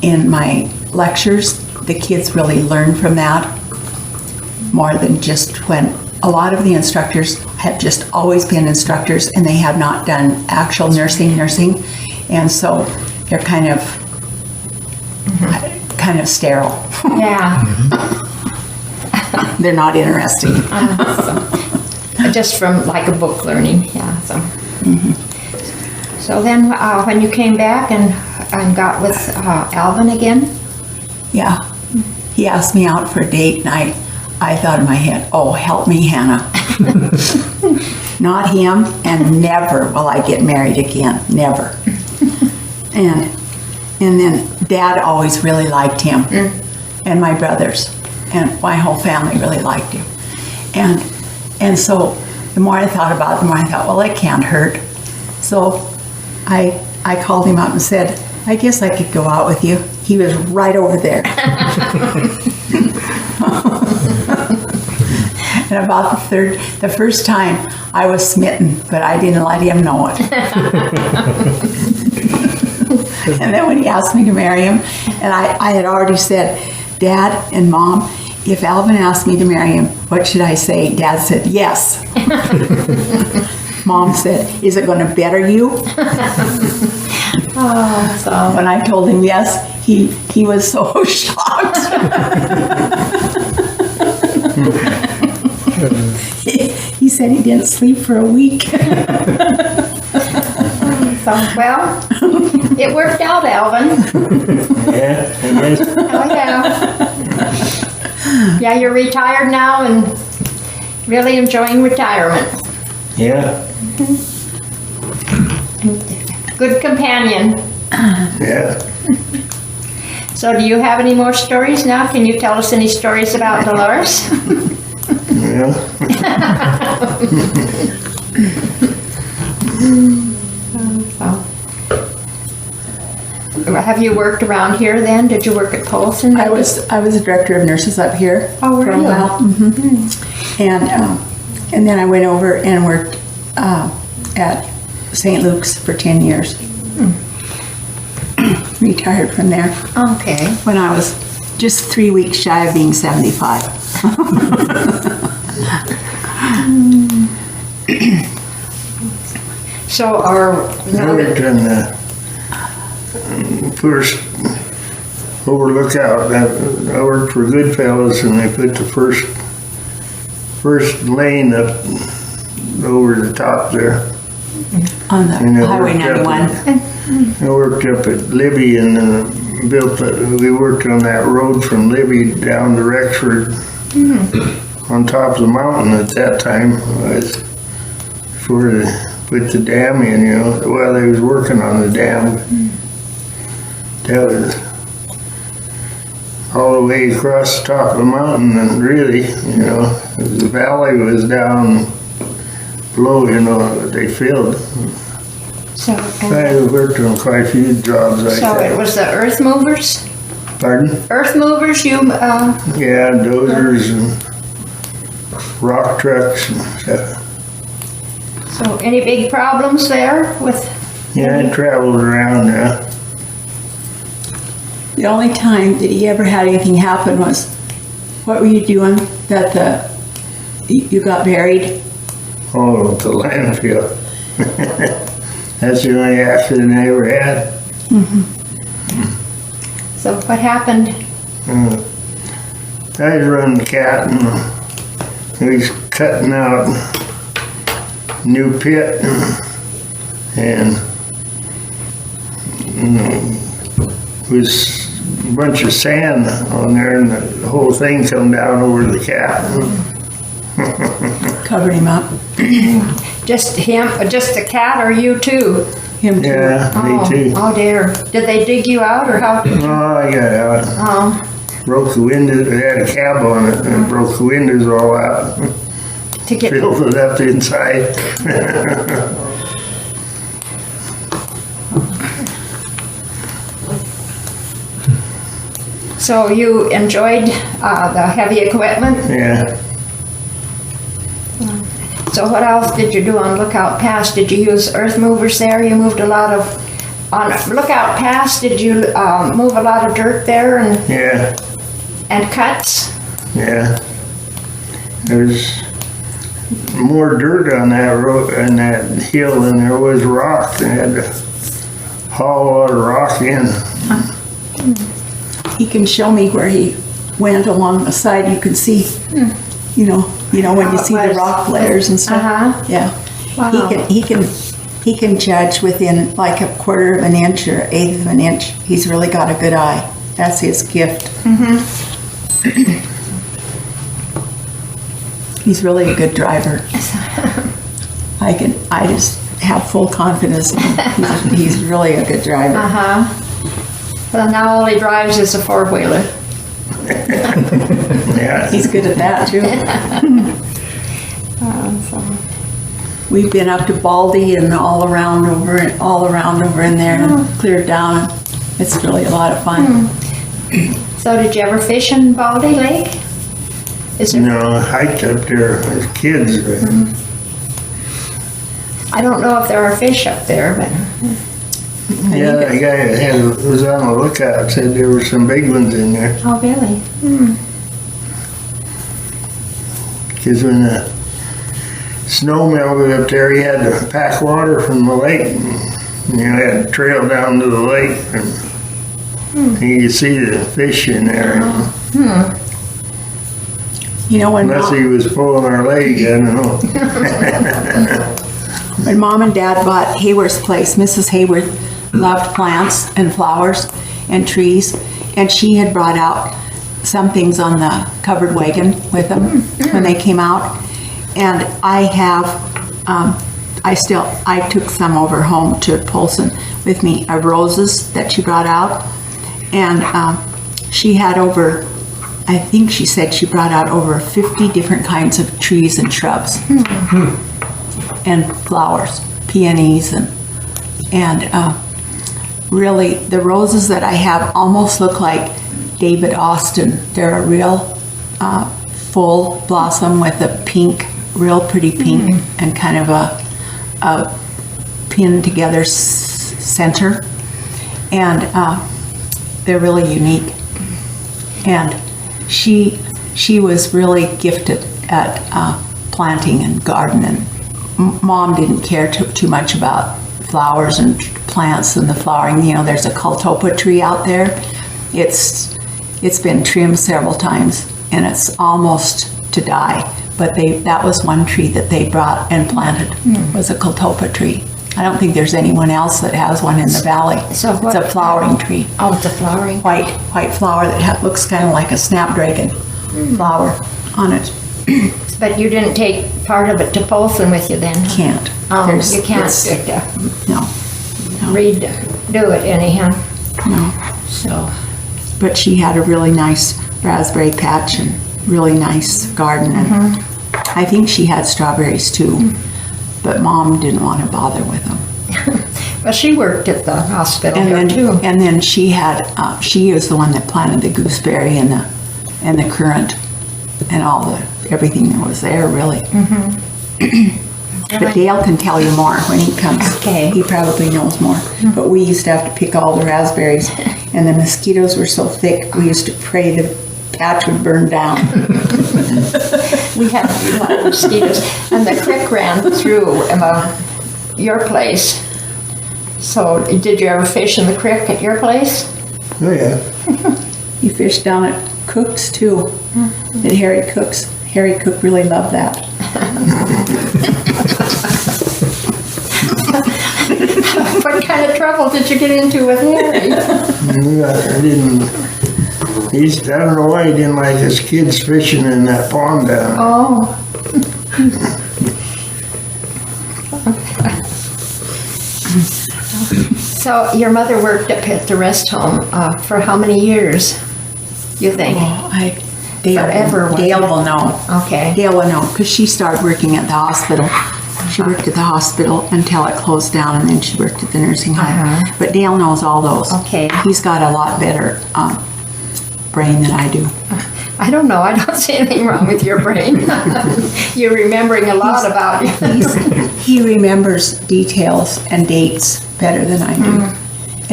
in my lectures, the kids really learned from that more than just when a lot of the instructors have just always been instructors and they have not done actual nursing, and so they're kind of sterile. Yeah. They're not interesting. Just from like a book learning. Yeah. So. So then, when you came back and got with Alvin again. Yeah, he asked me out for a date, and I thought in my head, oh, help me, Hannah. Not him, and never will I get married again, never. And then Dad always really liked him, and my brothers, and my whole family really liked him. And so the more I thought about it, the more I thought, well, it can't hurt. So I called him up and said, I guess I could go out with you. He was right over there. And about the first time, I was smitten, but I didn't let him know it. And then when he asked me to marry him, and I had already said, Dad and Mom, if Alvin asked me to marry him, what should I say? Dad said, yes. Mom said, is it going to better you? So When I told him yes, he was so shocked. He said he didn't sleep for a week. well, it worked out, Alvin. Yeah, it is. Oh yeah. Yeah, you're retired now and really enjoying retirement. Yeah, Good companion. yeah. So do you have any more stories now? Can you tell us any stories about Delores? Yeah. Have you worked around here then? Did you work at Polson? I was a director of nurses up here Oh, for a really? while. And then I went over and worked at St. Luke's for 10 years. Retired from there Okay. when I was just 3 weeks shy of being 75. So our I worked on the first overlookout. I worked for Goodfellas, and they put the first lane up over the top there. On the And I Highway worked up 91. I worked up at Libby and we worked on that road from Libby down to Rexford on top of the mountain at that time. It was before they put the dam in, while they was working on the dam. That was all the way across the top of the mountain, and really, the valley was down below, they filled. so I worked on quite a few jobs like so that. it was the earth movers. Pardon? Earth movers. Yeah, dozers and rock trucks and stuff. So any big problems there with? Yeah, I traveled around now. The only time that he ever had anything happen was, what were you doing that you got buried? Oh, the landfill. That's the only accident I ever had. So what happened? I was running the cat and we was cutting out new pit and was a bunch of sand on there, and the whole thing come down over the cat. Covered him up. Just him, just the cat, or you too? Him too. Yeah, me too. Oh dear. Did they dig you out, or how? Oh, I got out. Oh, Broke the windows. It had a cab on it, and it broke the windows all out. to get. Filled it up inside. So you enjoyed the heavy equipment? Yeah. So what else did you do on Lookout Pass? Did you use earth movers there? You moved a lot of, on Lookout Pass, did you move a lot of dirt there Yeah. and cuts? Yeah. There's more dirt on that road, on that hill than there was rock. They had to haul all the rock in. He can show me where he went along the side. You can see, you know when you see the rock layers and stuff. Uh-huh. Yeah. Wow. He can judge within like a quarter of an inch or eighth of an inch. He's really got a good eye. That's his gift. He's really a good driver. I just have full confidence in him. He's really a good driver. Uh-huh. Well, now all he drives is a four-wheeler. Yeah. He's good at that too. We've been up to Baldy and all around over in there and cleared down. It's really a lot of fun. So did you ever fish in Baldy Lake? Is there? No, I hiked up there as kids. I don't know if there are fish up there, but Yeah, the guy that was on the lookout said there were some big ones in there. oh really? Because when the snow melted up there, he had to pack water from the lake. And, had to trail down to the lake, and you could see the fish in there. You know Unless he was pulling our leg, I don't know. when Mom and Dad bought Hayworth's place, Mrs. Hayworth loved plants and flowers and trees, and she had brought out some things on the covered wagon with them when they came out. And I have, I took some over home to Polson with me, of roses that she brought out. And she had over, I think she said she brought out over 50 different kinds of trees and shrubs and flowers, peonies, and really the roses that I have almost look like David Austin. They're a real full blossom with a pink, real pretty pink, and kind of a pinned together center, and they're really unique. And she was really gifted at planting and gardening. Mom didn't care too much about flowers and plants and the flowering. There's a Cultopa tree out there. It's been trimmed several times and it's almost to die. But that was one tree that they brought and planted, was a Cultopa tree. I don't think there's anyone else that has one in the valley. So it's a flowering tree. Oh, it's a flowering. White flower that looks kind of like a snapdragon flower on it. But you didn't take part of it to Polson with you then? Can't. Oh, you can't No. do it anyhow. No. So, But she had a really nice raspberry patch and really nice garden. And I think she had strawberries too, but Mom didn't want to bother with them. well, she worked at the hospital And there then, too. and then she had, she is the one that planted the gooseberry and the currant and everything that was there really. But Dale can tell you more when he comes. Okay. He probably knows more. But we used to have to pick all the raspberries, and the mosquitoes were so thick, we used to pray the patch would burn down. We had a lot of mosquitoes, and the creek ran through your place. So, did you ever fish in the creek at your place? Oh, yeah. You fished down at Cook's too, at Harry Cook's. Harry Cook really loved that. What kind of trouble did you get into with Harry? I didn't. I don't know why he didn't like his kids fishing in that pond down there. Oh. So your mother worked up at the rest home for how many years, you think? Forever, wasn't Dale it? will know. Okay. Dale will know, because she started working at the hospital. She worked at the hospital until it closed down, and then she worked at the nursing home. Uh-huh. But Dale knows all those. Okay. He's got a lot better brain than I do. I don't know. I don't see anything wrong with your brain. You're remembering a lot about it. He remembers details and dates better than I do.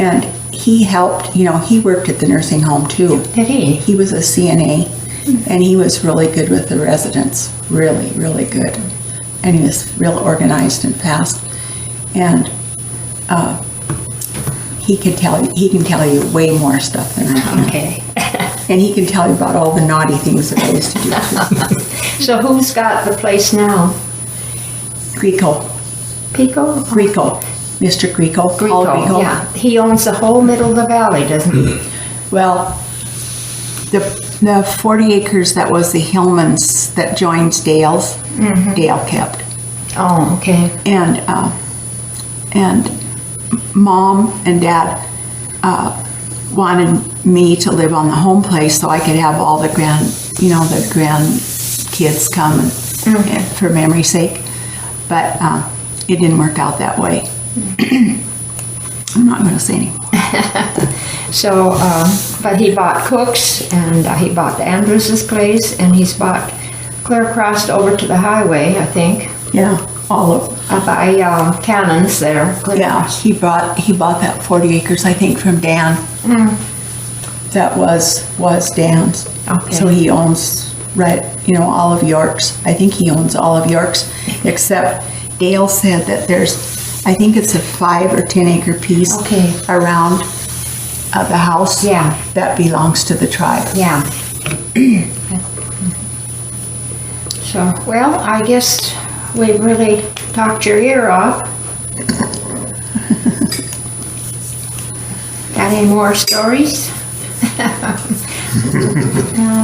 And he helped, he worked at the nursing home too. Did he? He was a CNA, and he was really good with the residents. Really, really good. And he was real organized and fast. And he can tell you way more stuff than I can. Okay. And he can tell you about all the naughty things that I used to do too. So who's got the place now? Grieco. Pico? Grieco. Mr. Grieco. Paul Grieco, yeah. He owns the whole middle of the valley, doesn't he? Well, the 40 acres that was the Hillmans that joins Dale's, Dale kept. Oh, okay. And Mom and Dad wanted me to live on the home place so I could have all the grandkids come and for memory's sake. But it didn't work out that way. I'm not going to say anymore. So, but he bought Cook's, and he bought Andrews's place, and he's bought clear across over to the highway, I think. Yeah, all of By Cannon's there. Clear yeah. across. He bought that 40 acres, I think, from Dan. That was Dan's. Okay. So he owns all of York's. I think he owns all of York's, except Dale said that there's, I think it's a 5 or 10 acre piece Okay. around the house. Yeah. That belongs to the tribe. Yeah. So, well, I guess we really talked your ear off. Got any more stories?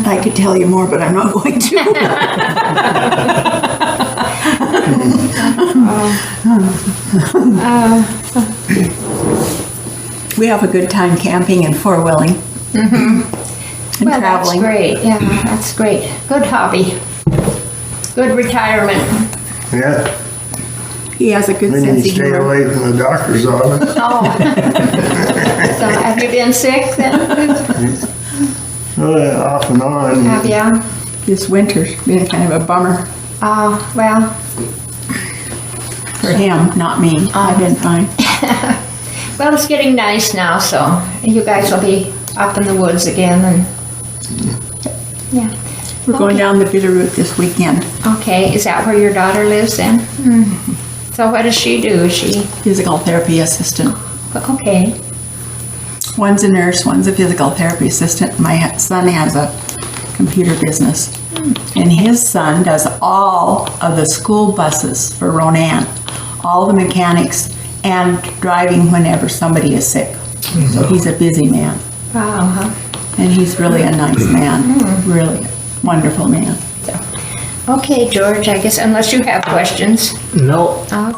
I could tell you more, but I'm not going to. We have a good time camping and four-wheeling. And Well, traveling. that's great. Yeah, that's great. Good hobby. Good retirement. Yeah. He has a good Then sense you of stay humor. away from the doctor's office. Oh. So have you been sick then? Off and on. Have you? This winter's been kind of a bummer Oh, well, for him, not me. I've been fine. well, it's getting nice now, so you guys will be up in the woods again and, yeah. We're going down the Bitterroot this weekend. Okay, is that where your daughter lives then? So what does she do? Is she, Physical therapy assistant. okay, One's a nurse, one's a physical therapy assistant. My son has a computer business. And his son does all of the school buses for Ronan, all the mechanics, and driving whenever somebody is sick. So he's a busy man. wow, huh? And he's really a nice man. Really wonderful man. Okay, George, I guess unless you have questions. No. Okay.